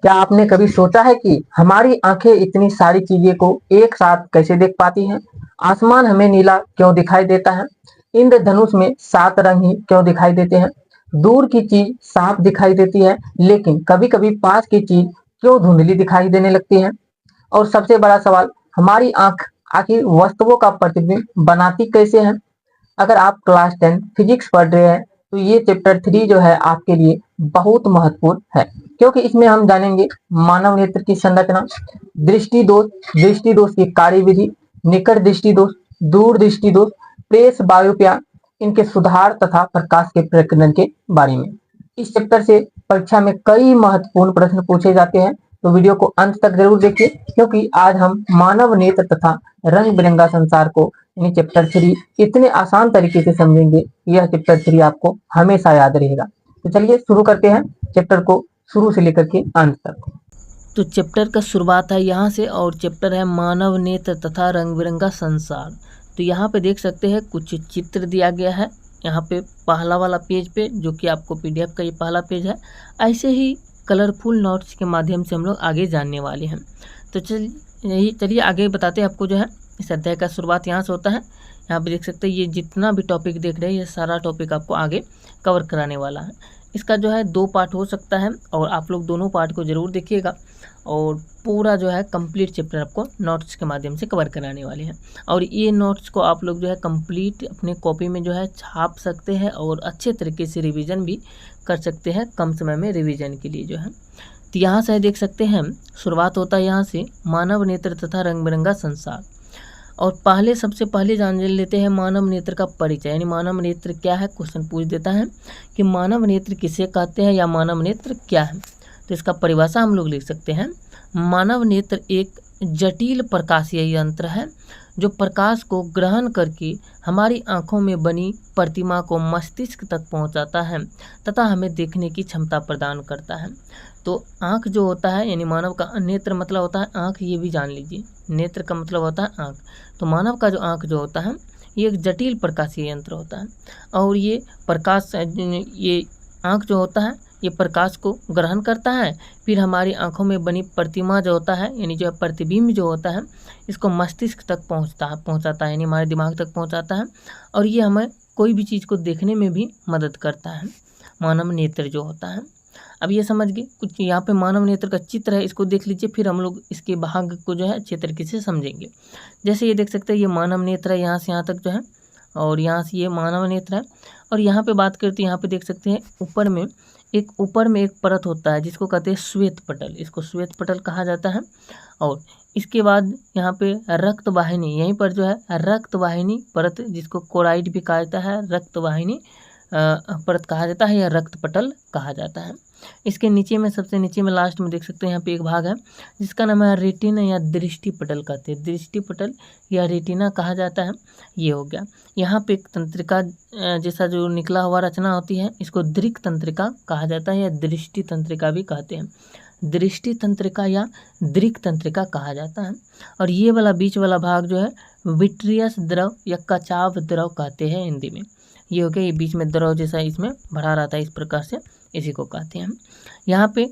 क्या आपने कभी सोचा है कि हमारी आंखें इतनी सारी चीजें को एक साथ कैसे देख पाती हैं? आसमान हमें नीला क्यों दिखाई देता है? इंद्रधनुष में 7 रंग ही क्यों दिखाई देते हैं? दूर की चीज साफ दिखाई देती है, लेकिन कभी-कभी पास की चीज क्यों धुंधली दिखाई देने लगती है? और सबसे बड़ा सवाल, हमारी आंख आखिर वस्तुओं का प्रतिबिंब बनाती कैसे है? अगर आप क्लास 10 फिजिक्स पढ़ रहे हैं तो ये चैप्टर 3 जो है आपके लिए बहुत महत्वपूर्ण है, क्योंकि इसमें हम जानेंगे मानव नेत्र की संरचना, दृष्टि दोष की कार्यविधि, निकट दृष्टि दोष, दूर दृष्टि दोष, प्रेस बायोपिया, इनके सुधार तथा प्रकाश के प्रकीर्णन के बारे में। इस चैप्टर से परीक्षा में कई महत्वपूर्ण प्रश्न पूछे जाते हैं, तो वीडियो को अंत तक जरूर देखिए, क्योंकि आज हम मानव नेत्र तथा रंग बिरंगा संसार को यानी चैप्टर 3 इतने आसान तरीके से समझेंगे, यह चैप्टर 3 आपको हमेशा याद रहेगा। तो चलिए शुरू करते हैं चैप्टर को शुरू से लेकर के अंत तक। तो चैप्टर का शुरुआत है यहाँ से और चैप्टर है मानव नेत्र तथा रंग बिरंगा संसार। तो यहाँ पे देख सकते हैं कुछ चित्र दिया गया है यहाँ पे पहला वाला पेज पे, जो कि आपको पीडीएफ का ये पहला पेज है। ऐसे ही कलरफुल नोट्स के माध्यम से हम लोग आगे जानने वाले हैं। तो चलिए आगे बताते हैं आपको जो है इस अध्याय का शुरुआत यहाँ से होता है। यहाँ पे देख सकते हैं ये जितना भी टॉपिक देख रहे हैं ये सारा टॉपिक आपको आगे कवर कराने वाला है। इसका जो है 2 पार्ट हो सकता है और आप लोग दोनों पार्ट को ज़रूर देखिएगा और पूरा जो है कंप्लीट चैप्टर आपको नोट्स के माध्यम से कवर कराने वाले हैं। और ये नोट्स को आप लोग जो है कंप्लीट अपने कॉपी में जो है छाप सकते हैं और अच्छे तरीके से रिवीजन भी कर सकते हैं कम समय में रिवीजन के लिए जो है। तो यहाँ से देख सकते हैं शुरुआत होता है यहाँ से मानव नेत्र तथा रंग बिरंगा संसार। और सबसे पहले जान लेते हैं मानव नेत्र का परिचय, यानी मानव नेत्र क्या है। क्वेश्चन पूछ देता है कि मानव नेत्र किसे कहते हैं या मानव नेत्र क्या है। तो इसका परिभाषा हम लोग लिख सकते हैं, मानव नेत्र एक जटिल प्रकाशीय यंत्र है जो प्रकाश को ग्रहण करके हमारी आँखों में बनी प्रतिमा को मस्तिष्क तक पहुँचाता है तथा हमें देखने की क्षमता प्रदान करता है। तो आँख जो होता है यानी मानव का नेत्र मतलब होता है आँख, ये भी जान लीजिए, नेत्र का मतलब होता है आँख। तो मानव का जो आँख जो होता है ये एक जटिल प्रकाशीय यंत्र होता है और ये आँख जो होता है ये प्रकाश को ग्रहण करता है, फिर हमारी आंखों में बनी प्रतिमा जो होता है यानी जो प्रतिबिंब जो होता है इसको मस्तिष्क तक पहुंचाता है यानी हमारे दिमाग तक पहुंचाता है और ये हमें कोई भी चीज़ को देखने में भी मदद करता है, मानव नेत्र जो होता है। अब ये समझ गए, कुछ यहाँ पे मानव नेत्र का चित्र है, इसको देख लीजिए, फिर हम लोग इसके भाग को जो है अच्छे तरीके से समझेंगे। जैसे ये देख सकते हैं ये मानव नेत्र है, यहाँ से यहाँ तक जो है, और यहाँ से ये मानव नेत्र है। और यहाँ पे बात करते हैं, यहाँ पे देख सकते हैं ऊपर में एक परत होता है जिसको कहते हैं श्वेत पटल, इसको श्वेत पटल कहा जाता है। और इसके बाद यहाँ पे रक्त वाहिनी, यहीं पर जो है रक्त वाहिनी परत जिसको कोराइड भी कहा जाता है, रक्त वाहिनी परत कहा जाता है या रक्त पटल कहा जाता है। इसके नीचे में सबसे नीचे में लास्ट में देख सकते हैं यहाँ पे एक भाग है जिसका नाम है रेटिना या दृष्टि पटल कहते हैं, दृष्टि पटल या रेटिना कहा जाता है। ये हो गया। यहाँ पे एक तंत्रिका जैसा जो निकला हुआ रचना होती है इसको दृक् तंत्रिका कहा जाता है या दृष्टि तंत्रिका भी कहते हैं, दृष्टि तंत्रिका या दृक् तंत्रिका कहा जाता है। और ये वाला बीच वाला भाग जो है विट्रियस द्रव या कचाव द्रव कहते हैं हिंदी में। ये हो गया, ये बीच में द्रव जैसा इसमें भरा रहता है, इस प्रकार से इसी को कहते हैं। यहाँ पे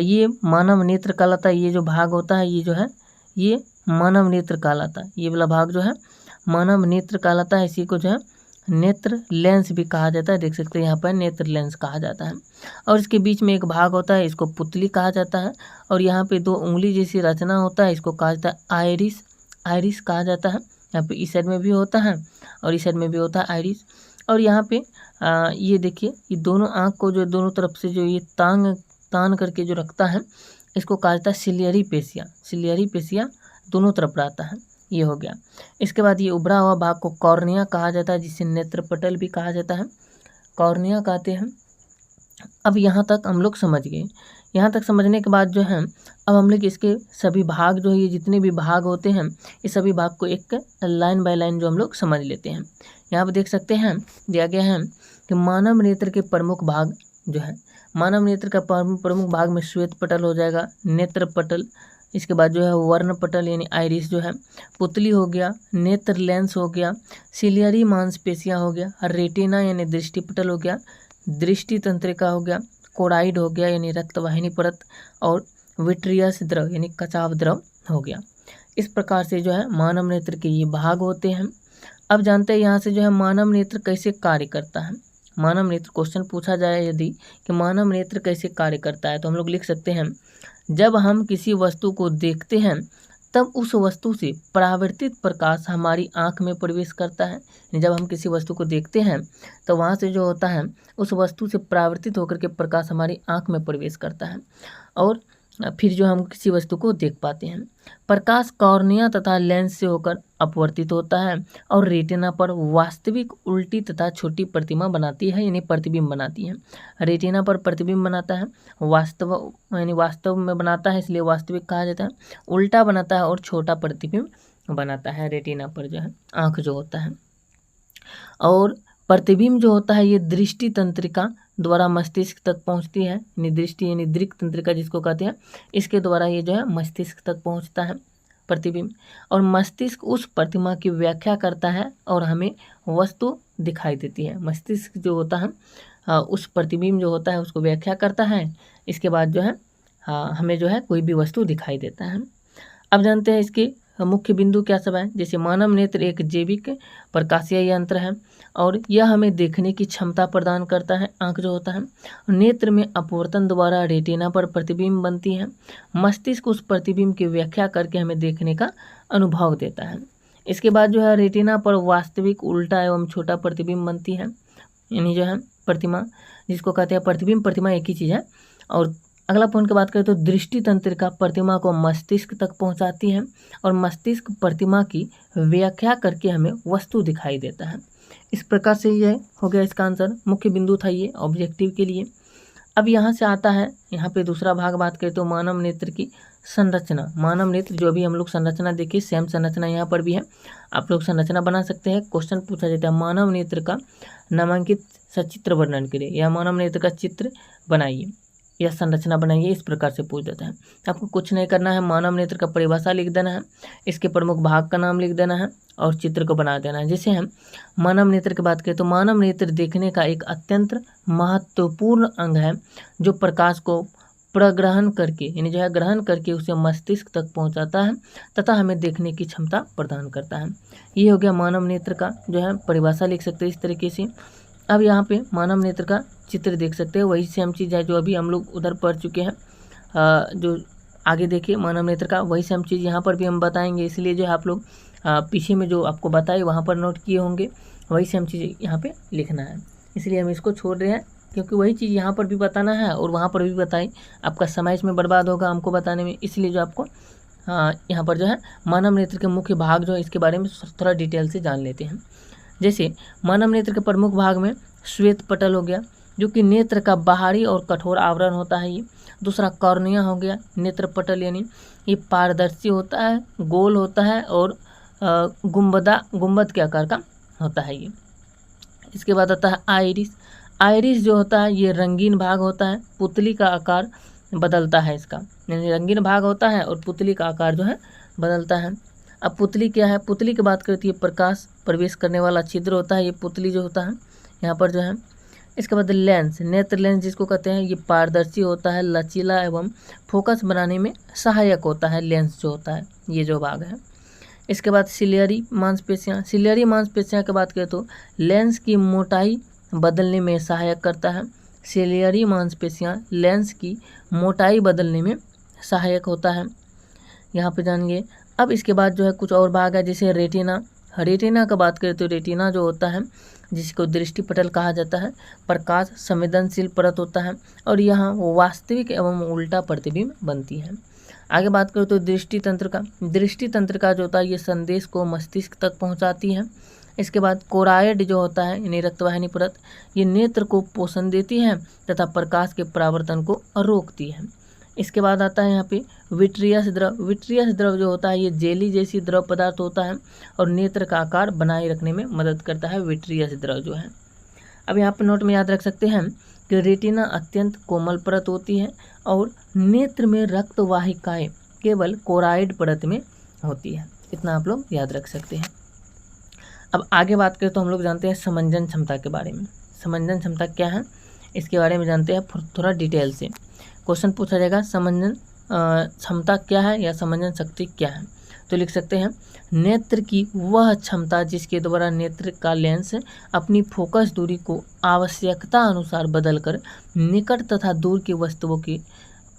ये मानव नेत्र कहलाता है, ये जो भाग होता है ये जो है ये मानव नेत्र कहलाता है, ये वाला भाग जो है मानव नेत्र कहलाता है। इसी को जो है नेत्र लेंस भी कहा जाता है, देख सकते हैं यहाँ पर नेत्र लेंस कहा जाता है। और इसके बीच में एक भाग होता है इसको पुतली कहा जाता है। और यहाँ पे 2 उंगली जैसी रचना होता है इसको कहा जाता है आइरिस, आइरिस कहा जाता है। यहाँ पे इस साइड में भी होता है और इस साइड में भी होता है आइरिस। और यहाँ पे ये देखिए ये दोनों आँख को जो दोनों तरफ से जो ये तान करके जो रखता है इसको कहा जाता है सिलियरी पेशिया, सिलियरी पेशिया दोनों तरफ रहता है। ये हो गया। इसके बाद ये उभरा हुआ भाग को कॉर्निया कहा जाता है, जिसे नेत्र पटल भी कहा जाता है, कॉर्निया कहते हैं। अब यहाँ तक हम लोग समझ गए। यहाँ तक समझने के बाद जो है अब हम लोग इसके सभी भाग जो है ये जितने भी भाग होते हैं इस सभी भाग को एक लाइन बाय लाइन जो हम लोग समझ लेते हैं। यहाँ पर देख सकते हैं दिया गया है कि मानव नेत्र के प्रमुख भाग जो है, मानव नेत्र का प्रमुख भाग में श्वेत पटल हो जाएगा, नेत्र पटल, इसके बाद जो है वर्ण पटल यानी आइरिस जो है, पुतली हो गया, नेत्र लेंस हो गया, सिलियरी मांसपेशियाँ हो गया, रेटिना यानी दृष्टि पटल हो गया, दृष्टि तंत्रिका हो गया, कोराइड हो गया यानी रक्तवाहिनी परत, और विट्रियस द्रव यानी कचाव द्रव हो गया। इस प्रकार से जो है मानव नेत्र के ये भाग होते हैं। अब जानते हैं यहाँ से जो है मानव नेत्र कैसे कार्य करता है। मानव नेत्र क्वेश्चन पूछा जाए यदि कि मानव नेत्र कैसे कार्य करता है, तो हम लोग लिख सकते हैं जब हम किसी वस्तु को देखते हैं तब उस वस्तु से परावर्तित प्रकाश हमारी आँख में प्रवेश करता है। जब हम किसी वस्तु को देखते हैं तो वहाँ से जो होता है उस वस्तु से परावर्तित होकर के प्रकाश हमारी आँख में प्रवेश करता है और फिर जो हम किसी वस्तु को देख पाते हैं। प्रकाश कॉर्निया तथा लेंस से होकर अपवर्तित होता है और रेटिना पर वास्तविक उल्टी तथा छोटी प्रतिमा बनाती है यानी प्रतिबिंब बनाती है। रेटिना पर प्रतिबिंब बनाता है, वास्तव में बनाता है, इसलिए वास्तविक कहा जाता है। उल्टा बनाता है और छोटा प्रतिबिंब बनाता है रेटिना पर जो है आँख जो होता है। और प्रतिबिंब जो होता है ये दृष्टि तंत्रिका द्वारा मस्तिष्क तक पहुंचती है, यानी दृष्टि यानी दृक् तंत्रिका जिसको कहते हैं, इसके द्वारा ये जो है मस्तिष्क तक पहुंचता है प्रतिबिंब। और मस्तिष्क उस प्रतिमा की व्याख्या करता है और हमें वस्तु दिखाई देती है। मस्तिष्क जो होता है उस प्रतिबिंब जो होता है उसको व्याख्या करता है, इसके बाद जो है हमें जो है कोई भी वस्तु दिखाई देता है। अब जानते हैं इसके मुख्य बिंदु क्या सब है। जैसे मानव नेत्र एक जैविक प्रकाशीय यंत्र है और यह हमें देखने की क्षमता प्रदान करता है। आँख जो होता है नेत्र में अपवर्तन द्वारा रेटिना पर प्रतिबिंब बनती है। मस्तिष्क उस प्रतिबिंब की व्याख्या करके हमें देखने का अनुभव देता है। इसके बाद जो है रेटिना पर वास्तविक उल्टा एवं छोटा प्रतिबिंब बनती है, यानी जो है प्रतिमा जिसको कहते हैं प्रतिबिंब प्रतिमा एक ही चीज़ है। और अगला पॉइंट की बात करें तो दृष्टि तंत्रिका प्रतिमा को मस्तिष्क तक पहुंचाती है और मस्तिष्क प्रतिमा की व्याख्या करके हमें वस्तु दिखाई देता है। इस प्रकार से ये हो गया इसका आंसर। मुख्य बिंदु था ये ऑब्जेक्टिव के लिए। अब यहाँ से आता है यहाँ पे दूसरा भाग बात करें तो मानव नेत्र की संरचना। मानव नेत्र जो भी हम लोग संरचना देखिए सेम संरचना यहाँ पर भी है, आप लोग संरचना बना सकते हैं। क्वेश्चन पूछा जाता है मानव नेत्र का नामांकित सचित्र वर्णन करिए या मानव नेत्र का चित्र बनाइए या संरचना बनाइए, इस प्रकार से पूछ देता है। आपको कुछ नहीं करना है, मानव नेत्र का परिभाषा लिख देना है, इसके प्रमुख भाग का नाम लिख देना है और चित्र को बना देना है। जैसे हम मानव नेत्र की बात करें तो मानव नेत्र देखने का एक अत्यंत महत्वपूर्ण अंग है जो प्रकाश को प्रग्रहण करके यानी जो है ग्रहण करके उसे मस्तिष्क तक पहुंचाता है तथा हमें देखने की क्षमता प्रदान करता है। ये हो गया मानव नेत्र का जो है परिभाषा लिख सकते हैं इस तरीके से। अब यहाँ पे मानव नेत्र का चित्र देख सकते हैं, वही सेम चीज़ है जो अभी हम लोग उधर पढ़ चुके हैं। जो आगे देखिए मानव नेत्र का वही सेम चीज़ यहाँ पर भी हम बताएंगे, इसलिए जो है आप लोग पीछे में जो आपको बताए वहाँ पर नोट किए होंगे, वही सेम चीज़ यहाँ पे लिखना है। इसलिए हम इसको छोड़ रहे हैं क्योंकि वही चीज़ यहाँ पर भी बताना है और वहाँ पर भी बताई, आपका समय इसमें बर्बाद होगा हमको बताने में, इसलिए जो आपको यहाँ पर जो है मानव नेत्र के मुख्य भाग जो है इसके बारे में थोड़ा डिटेल से जान लेते हैं। जैसे मानव नेत्र के प्रमुख भाग में श्वेत पटल हो गया जो कि नेत्र का बाहरी और कठोर आवरण होता है ये। दूसरा कॉर्निया हो गया, नेत्र पटल यानी ये पारदर्शी होता है, गोल होता है और गुंबद के आकार का होता है ये। इसके बाद आता है आइरिस। आइरिस जो होता है ये रंगीन भाग होता है, पुतली का आकार बदलता है इसका, यानी रंगीन भाग होता है और पुतली का आकार जो है बदलता है। अब पुतली क्या है, पुतली की बात करती है प्रकाश प्रवेश करने वाला छिद्र होता है ये पुतली जो होता है यहाँ पर जो है। इसके बाद लेंस, नेत्र लेंस जिसको कहते हैं ये पारदर्शी होता है, लचीला एवं फोकस बनाने में सहायक होता है लेंस जो होता है ये जो भाग है। इसके बाद सिलियरी मांसपेशियाँ, सिलियरी मांसपेशियाँ की बात करें तो लेंस की मोटाई बदलने में सहायक करता है। सिलियरी मांसपेशियाँ लेंस की मोटाई बदलने में सहायक होता है, यहाँ पे जानिए। अब इसके बाद जो है कुछ और भाग है जैसे रेटिना। रेटिना का बात करें तो रेटिना जो होता है जिसको दृष्टि पटल कहा जाता है, प्रकाश संवेदनशील परत होता है और यहाँ वास्तविक एवं उल्टा प्रतिबिंब बनती है। आगे बात करें तो दृष्टि तंत्र का। दृष्टि तंत्र का जो होता है ये संदेश को मस्तिष्क तक पहुँचाती है। इसके बाद कोराइड जो होता है यानी रक्तवाहिनी परत, ये नेत्र को पोषण देती है तथा प्रकाश के परावर्तन को रोकती है। इसके बाद आता है यहाँ पे विट्रियस द्रव। विट्रियस द्रव जो होता है ये जेली जैसी द्रव पदार्थ होता है और नेत्र का आकार बनाए रखने में मदद करता है विट्रियस द्रव जो है। अब यहाँ पे नोट में याद रख सकते हैं कि रेटिना अत्यंत कोमल परत होती है और नेत्र में रक्त वाहिकाएँ केवल कोराइड परत में होती है, इतना आप लोग याद रख सकते हैं। अब आगे बात करें तो हम लोग जानते हैं समंजन क्षमता के बारे में। समंजन क्षमता क्या है इसके बारे में जानते हैं थोड़ा डिटेल से। क्वेश्चन पूछा जाएगा समंजन क्षमता क्या है या समंजन शक्ति क्या है। तो लिख सकते हैं नेत्र की वह क्षमता जिसके द्वारा नेत्र का लेंस अपनी फोकस दूरी को आवश्यकता अनुसार बदलकर निकट तथा दूर की वस्तुओं की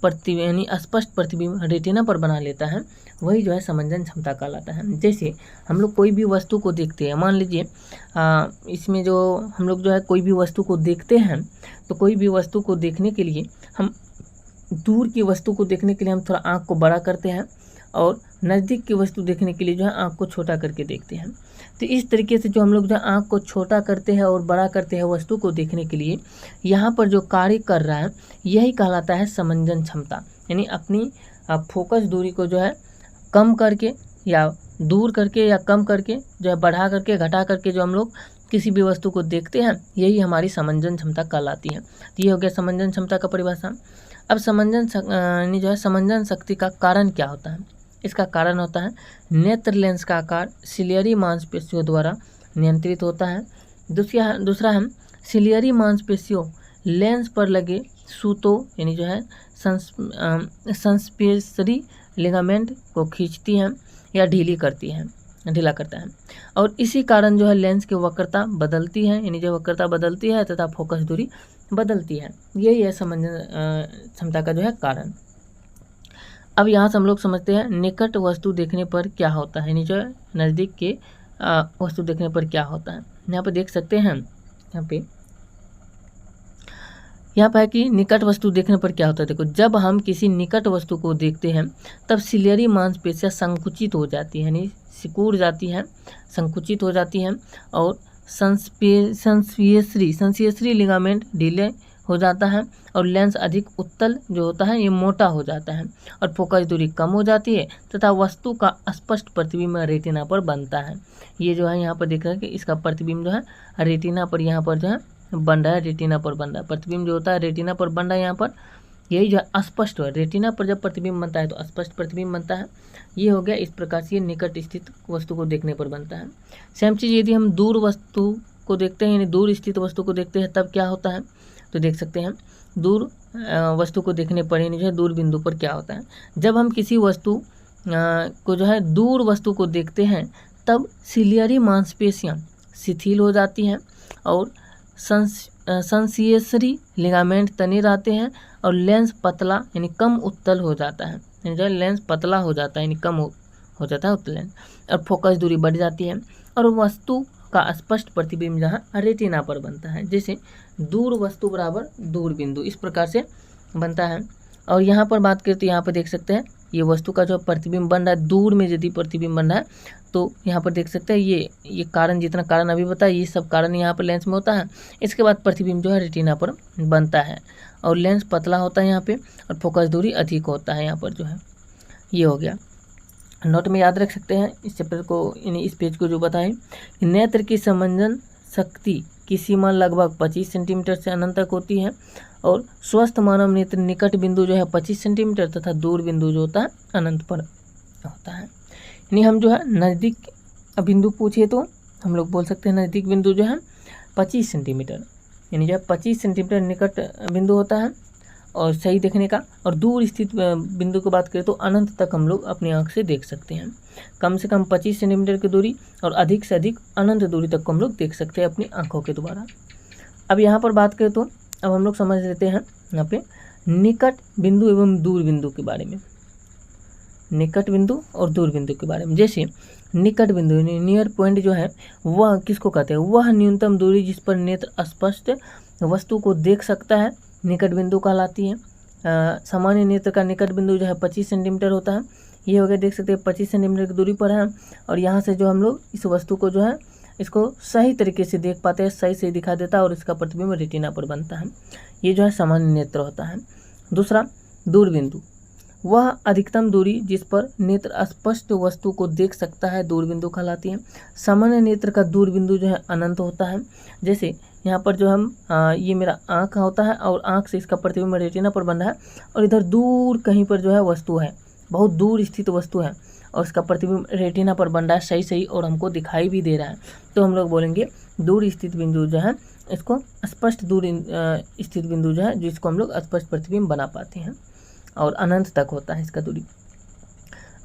यानी स्पष्ट प्रतिबिंब रेटिना पर बना लेता है, वही जो है समंजन क्षमता कहलाता है। जैसे हम लोग कोई भी वस्तु को देखते हैं, मान लीजिए इसमें जो हम लोग जो है कोई भी वस्तु को देखते हैं, तो कोई भी वस्तु को देखने के लिए हम दूर की वस्तु को देखने के लिए हम थोड़ा आँख को बड़ा करते हैं और नज़दीक की वस्तु देखने के लिए जो है आँख को छोटा करके देखते हैं। तो इस तरीके से जो हम लोग जो है आँख को छोटा करते हैं और बड़ा करते हैं वस्तु को देखने के लिए, यहाँ पर जो कार्य कर रहा है यही कहलाता है समंजन क्षमता। यानी अपनी फोकस दूरी को जो है कम करके या दूर करके या कम करके जो है बढ़ा करके घटा करके जो हम लोग किसी भी वस्तु को देखते हैं, यही हमारी समंजन क्षमता कहलाती है। तो ये हो गया समंजन क्षमता का परिभाषा। अब समंजन जो है समंजन शक्ति का कारण क्या होता है। इसका कारण होता है नेत्र लेंस का आकार सिलियरी मांसपेशियों द्वारा नियंत्रित होता है। दूसरा है सिलियरी मांसपेशियों लेंस पर लगे सूतों यानी जो है संस्पेशरी लिगामेंट को खींचती हैं या ढीला करता है और इसी कारण जो है लेंस की वक्रता बदलती है, यानी जो वक्रता बदलती है तथा फोकस दूरी बदलती है। यही है समंजन क्षमता का जो है कारण। अब यहाँ से हम लोग समझते हैं निकट वस्तु देखने पर क्या होता है, यानी जो है नज़दीक के वस्तु देखने पर क्या होता है। यहाँ पे देख सकते हैं यहाँ पे है कि निकट वस्तु देखने पर क्या होता है। देखो, जब हम किसी निकट वस्तु को देखते हैं तब सिलियरी मांसपेशियाँ संकुचित हो जाती हैं, यानी सिकुड़ जाती हैं, संकुचित हो जाती हैं और संस्पेशरी लिगामेंट ढीले हो जाता है और लेंस अधिक उत्तल जो होता है ये मोटा हो जाता है और फोकस दूरी कम हो जाती है तथा वस्तु का स्पष्ट प्रतिबिंब रेटिना पर बनता है। ये जो है यहाँ पर देख रहे हैं कि इसका प्रतिबिंब जो है रेटिना पर यहाँ पर जो है बन रहा है, रेटिना पर बन रहा है। प्रतिबिंब जो होता है रेटिना पर बन रहा है यहाँ पर, यही जो है स्पष्ट है। रेटिना पर जब प्रतिबिंब बनता है तो स्पष्ट प्रतिबिंब बनता है। ये हो गया, इस प्रकार से ये निकट स्थित वस्तु को देखने पर बनता है। सेम चीज़ यदि हम दूर वस्तु को देखते हैं, यानी दूर स्थित वस्तु को देखते हैं, तब क्या होता है। तो देख सकते हैं दूर वस्तु को देखने पर यानी जो है दूर बिंदु पर क्या होता है। जब हम किसी वस्तु को जो है दूर वस्तु को देखते हैं तब सिलियरी मांसपेशियाँ शिथिल हो जाती हैं और संस्पेशरी लिगामेंट तने रहते हैं और लेंस पतला यानी कम उत्तल हो जाता है, यानी जो लेंस पतला हो जाता है यानी कम हो जाता है उत्तल लेंस और फोकस दूरी बढ़ जाती है और वस्तु का स्पष्ट प्रतिबिंब जहाँ रेटिना पर बनता है। जैसे दूर वस्तु बराबर दूर बिंदु, इस प्रकार से बनता है। और यहाँ पर बात करें तो यहाँ पर देख सकते हैं ये वस्तु का जो प्रतिबिंब बन रहा है, दूर में यदि प्रतिबिंब बन रहा है तो यहाँ पर देख सकते हैं ये कारण, जितना कारण अभी बताया ये सब कारण यहाँ पर लेंस में होता है। इसके बाद प्रतिबिंब जो है रेटिना पर बनता है और लेंस पतला होता है यहाँ पे और फोकस दूरी अधिक होता है यहाँ पर जो है। ये हो गया, नोट में याद रख सकते हैं इस चैप्टर को, यानी इस पेज को जो बताएं। नेत्र की समंजन शक्ति की सीमा लगभग 25 सेंटीमीटर से अनंत तक होती है और स्वस्थ मानव नेत्र निकट बिंदु जो है 25 सेंटीमीटर तथा दूर बिंदु जो होता है अनंत पर होता है। यानी हम जो है नज़दीक बिंदु पूछे तो हम लोग बोल सकते हैं नज़दीक बिंदु जो है 25 सेंटीमीटर, यानी जो है 25 सेंटीमीटर निकट बिंदु होता है और सही देखने का। और दूर स्थित बिंदु की बात करें तो अनंत तक हम लोग अपनी आँख से देख सकते हैं। कम से कम 25 सेंटीमीटर की दूरी और अधिक से अधिक अनंत दूरी तक को हम लोग देख सकते हैं अपनी आँखों के द्वारा। अब यहाँ पर बात करें तो अब हम लोग समझ लेते हैं यहाँ पे निकट बिंदु एवं दूर बिंदु के बारे में, निकट बिंदु और दूर बिंदु के बारे में। जैसे निकट बिंदु नियर पॉइंट जो है वह किसको कहते हैं, वह न्यूनतम दूरी जिस पर नेत्र स्पष्ट वस्तु को देख सकता है निकट बिंदु कहलाती है। सामान्य नेत्र का निकट बिंदु जो है 25 सेंटीमीटर होता है। ये हो गया, देख सकते हैं 25 सेंटीमीटर की दूरी पर है और यहाँ से जो हम लोग इस वस्तु को जो है इसको सही तरीके से देख पाते हैं, सही से दिखा देता है और इसका प्रतिबिंब रेटिना पर बनता है। ये जो है सामान्य नेत्र होता है। दूसरा दूर बिंदु, वह अधिकतम दूरी जिस पर नेत्र स्पष्ट वस्तु को देख सकता है दूर बिंदु कहलाती है। सामान्य नेत्र का दूर बिंदु जो है अनंत होता है। जैसे यहाँ पर जो हम ये मेरा आँख होता है और आँख से इसका प्रतिबिंब रेटिना पर बन रहा है और इधर दूर कहीं पर जो है वस्तु है, बहुत दूर स्थित वस्तु है और इसका प्रतिबिंब रेटिना पर बन रहा है सही और हमको दिखाई भी दे रहा है, तो हम लोग बोलेंगे दूर स्थित बिंदु जो है इसको स्पष्ट दूर स्थित बिंदु जो है जिसको हम लोग स्पष्ट प्रतिबिंब बना पाते हैं। और अनंत तक होता है इसका दूरी।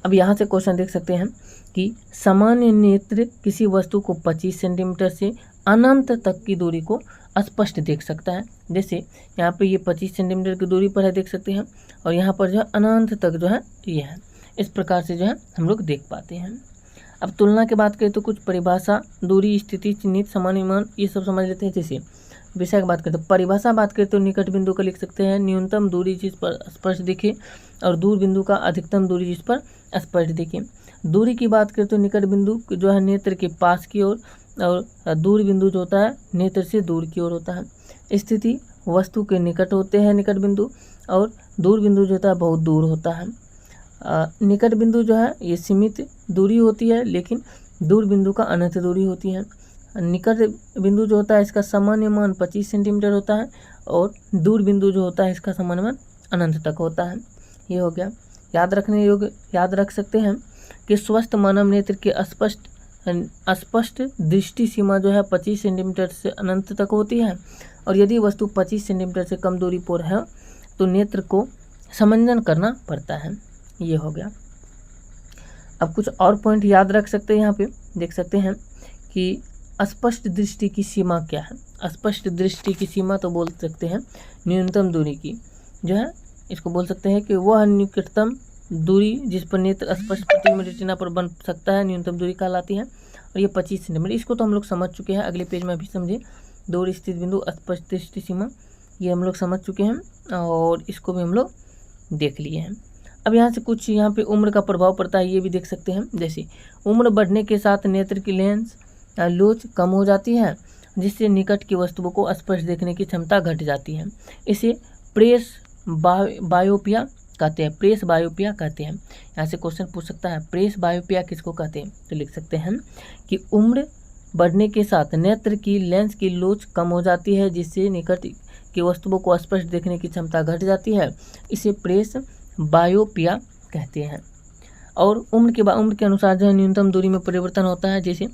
अब यहाँ से क्वेश्चन देख सकते हैं कि सामान्य नेत्र किसी वस्तु को 25 सेंटीमीटर से अनंत तक की दूरी को स्पष्ट देख सकता है। जैसे यहाँ पे ये 25 सेंटीमीटर की दूरी पर है, देख सकते हैं, और यहाँ पर जो है अनंत तक जो है ये है। इस प्रकार से जो है हम लोग देख पाते हैं। अब तुलना की बात करें तो कुछ परिभाषा, दूरी, स्थिति, चिन्हित, सामान्य मान, ये सब समझ लेते हैं। जैसे विषय की बात करें तो परिभाषा बात करें तो निकट बिंदु का लिख सकते हैं न्यूनतम दूरी जिस पर स्पर्श दिखे, और दूर बिंदु का अधिकतम दूरी जिस पर स्पर्श दिखे। दूरी की बात करें तो निकट बिंदु जो है नेत्र के पास की ओर, और दूर बिंदु जो होता है नेत्र से दूर की ओर होता है। स्थिति, वस्तु के निकट होते हैं निकट बिंदु, और दूर बिंदु जो होता है बहुत दूर होता है। निकट बिंदु जो है ये सीमित दूरी होती है, लेकिन दूर बिंदु का अनंत दूरी होती है। निकट बिंदु जो होता है इसका सामान्य मान 25 सेंटीमीटर होता है, और दूर बिंदु जो होता है इसका सामान्य मान अनंत तक होता है। ये हो गया। याद रखने योग्य, याद रख सकते हैं कि स्वस्थ मानव नेत्र के स्पष्ट दृष्टि सीमा जो है 25 सेंटीमीटर से अनंत तक होती है, और यदि वस्तु 25 सेंटीमीटर से कम दूरी पर है तो नेत्र को समंजन करना पड़ता है। ये हो गया। अब कुछ और पॉइंट याद रख सकते हैं। यहाँ पे देख सकते हैं कि स्पष्ट दृष्टि की सीमा क्या है। स्पष्ट दृष्टि की सीमा तो बोल सकते हैं न्यूनतम दूरी की जो है, इसको बोल सकते हैं कि वह निकटतम दूरी जिस पर नेत्र स्पष्ट प्रतिबिंब रेटिना पर बन सकता है न्यूनतम दूरी कहलाती है, और ये 25 सेंटीमीटर। इसको तो हम लोग समझ चुके हैं, अगले पेज में भी समझे। दूर स्थित बिंदु, स्पष्ट दृष्टि सीमा, ये हम लोग समझ चुके हैं, और इसको भी हम लोग देख लिए हैं। अब यहाँ से कुछ यहाँ पे उम्र का प्रभाव पड़ता है, ये भी देख सकते हैं। जैसे उम्र बढ़ने के साथ नेत्र की लेंस लोच कम हो जाती है, जिससे निकट की वस्तुओं को स्पष्ट देखने की क्षमता घट जाती है। इसे प्रेस बायोपिया कहते हैं। प्रेस बायोपिया कहते हैं। यहाँ से क्वेश्चन पूछ सकता है प्रेस बायोपिया किसको कहते हैं, तो लिख सकते हैं कि उम्र बढ़ने के साथ नेत्र की लेंस की लोच कम हो जाती है, जिससे निकट की वस्तुओं को स्पष्ट देखने की क्षमता घट जाती है। इसे प्रेस बायोपिया कहते हैं। और उम्र के अनुसार जो है न्यूनतम दूरी में परिवर्तन होता है। जैसे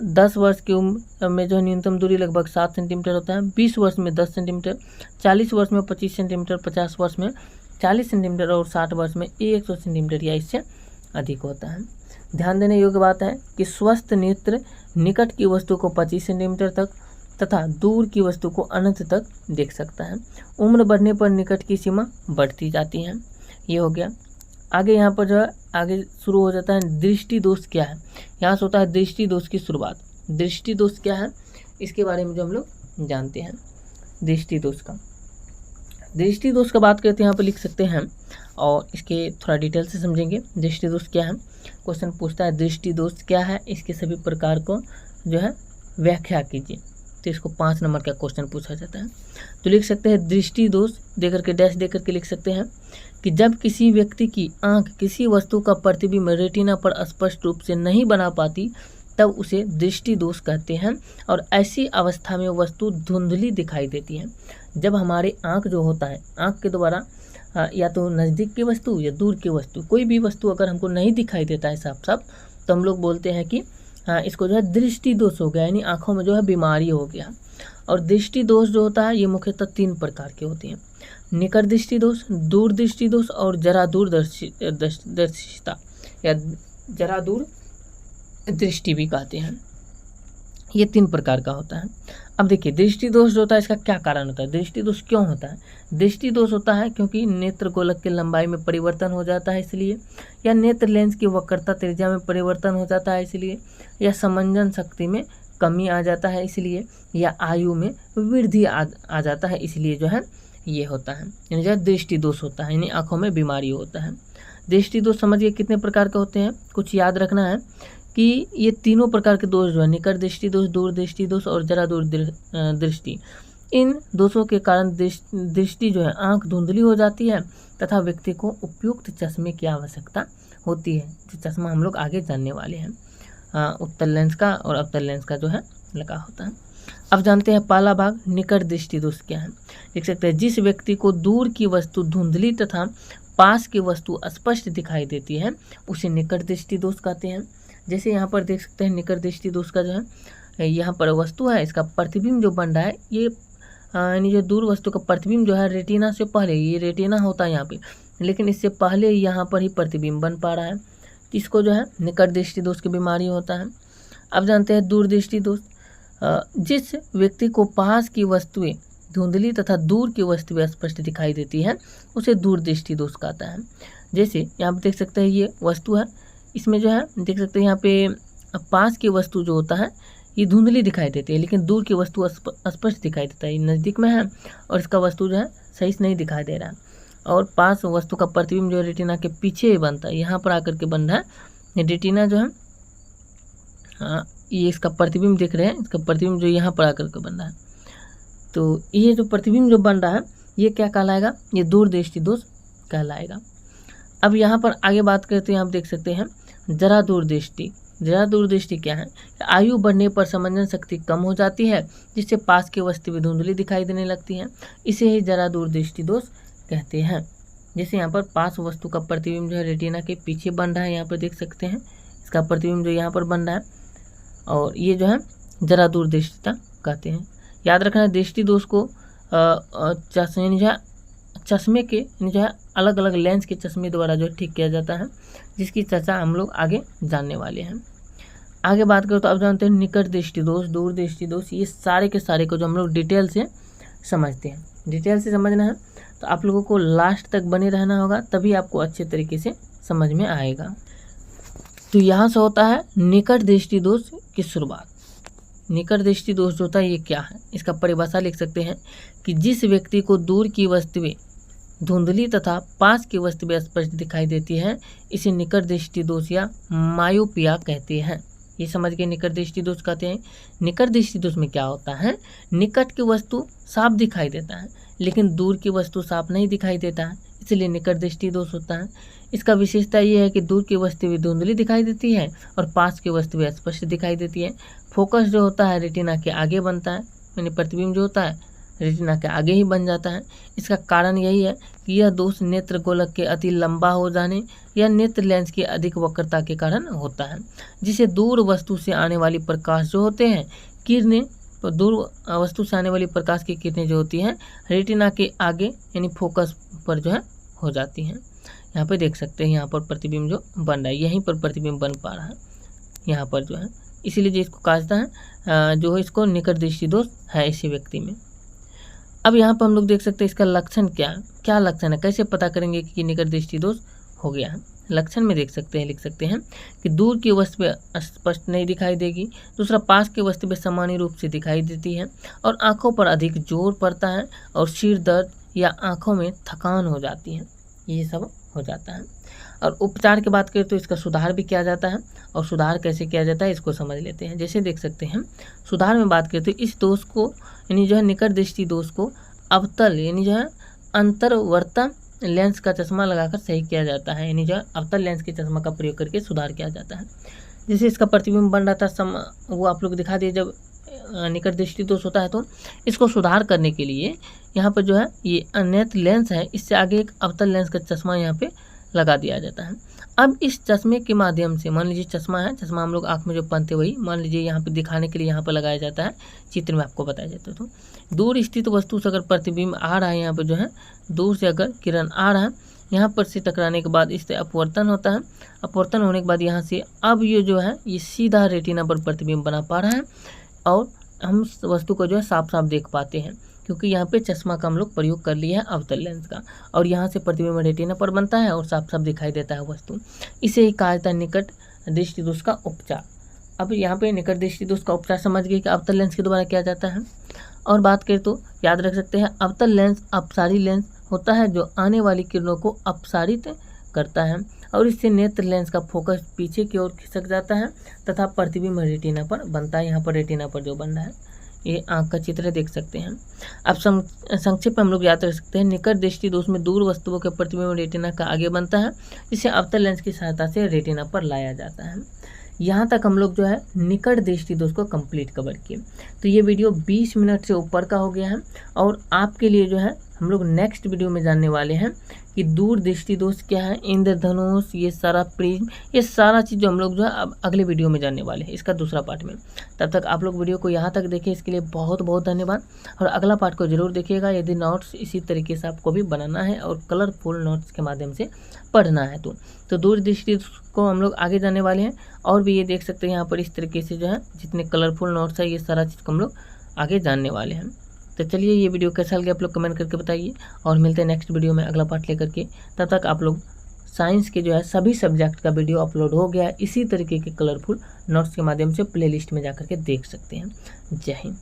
10 वर्ष की उम्र में जो है न्यूनतम दूरी लगभग 7 सेंटीमीटर होता है, 20 वर्ष में 10 सेंटीमीटर, 40 वर्ष में 25 सेंटीमीटर, 50 वर्ष में 40 सेंटीमीटर, और 60 वर्ष में 100 सेंटीमीटर या इससे अधिक होता है। ध्यान देने योग्य बात है कि स्वस्थ नेत्र निकट की वस्तु को 25 सेंटीमीटर तक तथा दूर की वस्तु को अनंत तक देख सकता है। उम्र बढ़ने पर निकट की सीमा बढ़ती जाती है। ये हो गया। आगे यहाँ पर जो है आगे शुरू हो जाता है दृष्टि दोष क्या है। यहाँ से होता है दृष्टि दोष की शुरुआत। दृष्टि दोष क्या है इसके बारे में जो हम लोग जानते हैं। दृष्टि दोष का बात करते हैं, यहाँ पर लिख सकते हैं, और इसके थोड़ा डिटेल से समझेंगे। दृष्टि दोष क्या है, क्वेश्चन पूछता है दृष्टि दोष क्या है, इसके सभी प्रकार को जो है व्याख्या कीजिए। तो इसको 5 नंबर का क्वेश्चन पूछा जाता है। तो लिख सकते हैं दृष्टि दोष देकर के डैश देकर के लिख सकते हैं कि जब किसी व्यक्ति की आंख किसी वस्तु का प्रतिबिंब रेटिना पर स्पष्ट रूप से नहीं बना पाती तब उसे दृष्टि दोष कहते हैं, और ऐसी अवस्था में वस्तु धुंधली दिखाई देती है। जब हमारे आंख जो होता है, आंख के द्वारा या तो नज़दीक की वस्तु या दूर की वस्तु, कोई भी वस्तु अगर हमको नहीं दिखाई देता है साफ साफ, तो हम लोग बोलते हैं कि इसको जो है दृष्टि दोष हो गया, यानी आँखों में जो है बीमारी हो गया। और दृष्टि दोष जो होता है ये मुख्यतः 3 प्रकार के होते हैं। निकट दृष्टि दोष, दूर दृष्टि दोष, और जरा दूर दर्शिता या जरा दूर दृष्टि भी कहते हैं। ये 3 प्रकार का होता है। अब देखिए दृष्टि दोष जो होता है इसका क्या कारण होता है, दृष्टि दोष क्यों होता है। दृष्टि दोष होता है क्योंकि नेत्र गोलक की लंबाई में परिवर्तन हो जाता है इसलिए, या नेत्र लेंस की वक्रता त्रिज्या में परिवर्तन हो जाता है इसलिए, या समंजन शक्ति में कमी आ जाता है इसलिए, या आयु में वृद्धि आ जाता है इसलिए जो है ये होता है, यानी जो दृष्टि दोष होता है, यानी आँखों में बीमारी होता है। दृष्टि दोष समझिए कितने प्रकार के होते हैं, कुछ याद रखना है कि ये तीनों प्रकार के दोष जो है, निकट दृष्टि दोष, दूर दृष्टि दोष और जरा दूर दृष्टि, इन दोषों के कारण दृष्टि जो है आंख धुंधली हो जाती है तथा व्यक्ति को उपयुक्त चश्मे की आवश्यकता होती है। जो चश्मा हम लोग आगे जानने वाले हैं, उत्तल लेंस का और अवतल लेंस का जो है लगा होता है। अब जानते हैं पहला भाग निकट दृष्टि दोष क्या है। देख सकते हैं जिस व्यक्ति को दूर की वस्तु धुंधली तथा पास की वस्तु स्पष्ट दिखाई देती है उसे निकट दृष्टि दोष कहते हैं। जैसे यहाँ पर देख सकते हैं निकट दृष्टि दोष का जो है यहाँ पर वस्तु है, इसका प्रतिबिंब जो बन रहा है ये यानी जो दूर वस्तु का प्रतिबिंब जो है रेटिना से पहले, ये रेटिना होता है यहाँ पे, लेकिन इससे पहले यहाँ पर ही प्रतिबिंब बन पा रहा है, इसको जो है निकट दृष्टि दोष की बीमारी होता है। अब जानते हैं दूरदृष्टि दोष। जिस व्यक्ति को पास की वस्तुएं धुंधली तथा दूर की वस्तुएं स्पष्ट दिखाई देती है उसे दूरदृष्टि दोष कहता है। जैसे यहाँ पे देख सकते हैं ये वस्तु है, इसमें जो है देख सकते हैं यहाँ पे पास की वस्तु जो होता है ये धुंधली दिखाई देती है, लेकिन दूर की वस्तु स्पष्ट दिखाई देता है। ये नज़दीक में है और इसका वस्तु जो है सही से नहीं दिखाई दे रहा है, और पास वस्तु का प्रतिबिंब जो है रेटिना के पीछे ही बनता है, यहाँ पर आकर के बन रहा है। ये रेटिना जो है ये इसका प्रतिबिंब देख रहे हैं, इसका प्रतिबिंब जो यहाँ पर आकर के बन रहा है, तो ये जो प्रतिबिंब जो बन रहा है ये क्या कहलाएगा, ये दूरदृष्टि दोष कहलाएगा। अब यहाँ पर आगे बात करते हैं, आप देख सकते हैं जरा दूरदृष्टि। जरा दूरदृष्टि क्या है, आयु बढ़ने पर समंजन शक्ति कम हो जाती है जिससे पास की वस्तुएं धुंधली दिखाई देने लगती हैं, इसे ही जरा दूरदृष्टि दोष कहते हैं। जैसे यहाँ पर पास वस्तु का प्रतिबिंब जो है रेटिना के पीछे बन रहा है, यहाँ पर देख सकते हैं इसका प्रतिबिंब जो यहाँ पर बन रहा है, और ये जो है जरा दूरदृष्टिता कहते हैं। याद रखना दृष्टि दोष को चश्मे के जो है अलग अलग लेंस के चश्मे द्वारा जो ठीक किया जाता है, जिसकी चर्चा हम लोग आगे जानने वाले हैं। आगे बात करें तो अब जानते हैं निकट दृष्टि दोष, दूरदृष्टि दोष, ये सारे के सारे को जो हम लोग डिटेल से समझते हैं। डिटेल से समझना है तो आप लोगों को लास्ट तक बने रहना होगा, तभी आपको अच्छे तरीके से समझ में आएगा। तो यहाँ से होता है निकट दृष्टि दोष की शुरुआत। निकट दृष्टि दोष जो होता है ये क्या है, इसका परिभाषा लिख सकते हैं कि जिस व्यक्ति को दूर की वस्तुएं धुंधली तथा पास की वस्तुएं स्पष्ट दिखाई देती है इसे निकट दृष्टि दोष या मायोपिया कहते हैं। ये समझ के निकट दृष्टि दोष कहते हैं। निकट दृष्टि दोष में क्या होता है, निकट की वस्तु साफ दिखाई देता है लेकिन दूर की वस्तु साफ नहीं दिखाई देता है, इसलिए निकट दृष्टि दोष होता है। इसका विशेषता ये है कि दूर की वस्तुएं धुंधली दिखाई देती है और पास की वस्तुएं स्पष्ट दिखाई देती है। फोकस जो होता है रेटिना के आगे बनता है, यानी प्रतिबिंब जो होता है रेटिना के आगे ही बन जाता है। इसका कारण यही है कि यह दोष नेत्र गोलक के अति लंबा हो जाने या नेत्र लेंस की अधिक वक्रता के कारण होता है, जिसे दूर वस्तु से आने वाली प्रकाश जो होते हैं किरणें, तो दूर वस्तु से आने वाली प्रकाश की किरणें जो होती हैं रेटिना के आगे यानी फोकस पर जो है हो जाती हैं। यहाँ पे देख सकते हैं यहाँ पर प्रतिबिंब जो बन रहा है, यहीं पर प्रतिबिंब बन पा रहा है यहाँ पर जो है, इसीलिए जो इसको कहा जाता है जो है इसको निकट दृष्टि दोष है इसी व्यक्ति में। अब यहाँ पर हम लोग देख सकते हैं इसका लक्षण क्या लक्षण है, कैसे पता करेंगे कि निकट दृष्टि दोष हो गया है। लक्षण में देख सकते हैं, लिख सकते हैं कि दूर की वस्तुएं स्पष्ट नहीं दिखाई देगी, दूसरा पास की वस्तुएं सामान्य रूप से दिखाई देती है और आंखों पर अधिक जोर पड़ता है और सिर दर्द या आंखों में थकान हो जाती है, ये सब हो जाता है। और उपचार की बात करें तो इसका सुधार भी किया जाता है, और सुधार कैसे किया जाता है इसको समझ लेते हैं। जैसे देख सकते हैं सुधार में बात करें तो इस दोष को यानी जो है निकट दृष्टि दोष को अवतल यानी जो है अंतर्वर्ता लेंस का चश्मा लगाकर सही किया जाता है, यानी जो है अवतल लेंस के चश्मा का प्रयोग करके सुधार किया जाता है। जैसे इसका प्रतिबिंब बन रहा था वो आप लोग दिखा दिए, जब निकट दृष्टि दोष होता है तो इसको सुधार करने के लिए यहाँ पर जो है ये नेत्र लेंस है, इससे आगे एक अवतल लेंस का चश्मा यहाँ पे लगा दिया जाता है। अब इस चश्मे के माध्यम से मान लीजिए चश्मा है, चश्मा हम लोग आँख में जो पहनते वही मान लीजिए यहाँ पे दिखाने के लिए यहाँ पर लगाया जाता है, चित्र में आपको बताया जाता है। तो दूर स्थित वस्तु से अगर प्रतिबिंब आ रहा है, यहाँ पर जो है दूर से अगर किरण आ रहा है, यहाँ पर से टकराने के बाद इससे अपवर्तन होता है, अपवर्तन होने के बाद यहाँ से अब ये जो है ये सीधा रेटिना पर प्रतिबिंब बना पा रहा है और हम वस्तु को जो है साफ साफ देख पाते हैं, क्योंकि यहाँ पे चश्मा का हम लोग प्रयोग कर लिया है अवतल लेंस का, और यहाँ से प्रतिबिंब रेटिना पर बनता है और साफ साफ दिखाई देता है वस्तु। इसे ही कहा जाता है निकट दृष्टि दोष का उपचार। अब यहाँ पे निकट दृष्टि दोष का उपचार समझ गए कि अवतल लेंस के द्वारा किया जाता है। और बात करें तो याद रख सकते हैं अवतल लेंस अपसारी लेंस होता है जो आने वाली किरणों को अपसारित करता है और इससे नेत्र लेंस का फोकस पीछे की ओर खिसक जाता है तथा प्रतिबिंब रेटिना पर बनता है। यहाँ पर रेटिना पर जो बन रहा है ये आँख का चित्र देख सकते हैं। अब संक्षेप में हम लोग याद रख सकते हैं निकट दृष्टि दोष में दूर वस्तुओं के प्रतिबिंब रेटिना का आगे बनता है, जिसे अवतल लेंस की सहायता से रेटिना पर लाया जाता है। यहाँ तक हम लोग जो है निकट दृष्टि दोष को कंप्लीट कवर किए। तो ये वीडियो 20 मिनट से ऊपर का हो गया है और आपके लिए जो है हम लोग नेक्स्ट वीडियो में जानने वाले हैं कि दूरदृष्टि दोष क्या है, इंद्रधनुष, ये सारा प्रिज्म, ये सारा चीज़ जो हम लोग जो है अब अगले वीडियो में जानने वाले हैं, इसका दूसरा पार्ट में। तब तक आप लोग वीडियो को यहाँ तक देखें, इसके लिए बहुत बहुत धन्यवाद। और अगला पार्ट को जरूर देखिएगा यदि नोट्स इसी तरीके से आपको भी बनाना है और कलरफुल नोट्स के माध्यम से पढ़ना है तो दूरदृष्टि को हम लोग आगे जाने वाले हैं। और भी ये देख सकते हैं यहाँ पर इस तरीके से जो है जितने कलरफुल नोट्स है, ये सारा चीज़ को हम लोग आगे जानने वाले हैं। तो चलिए ये वीडियो कैसा लगे आप लोग कमेंट करके बताइए, और मिलते हैं नेक्स्ट वीडियो में अगला पार्ट लेकर के। तब तक आप लोग साइंस के जो है सभी सब्जेक्ट का वीडियो अपलोड हो गया है, इसी तरीके के कलरफुल नोट्स के माध्यम से प्लेलिस्ट में जाकर के देख सकते हैं। जय हिंद।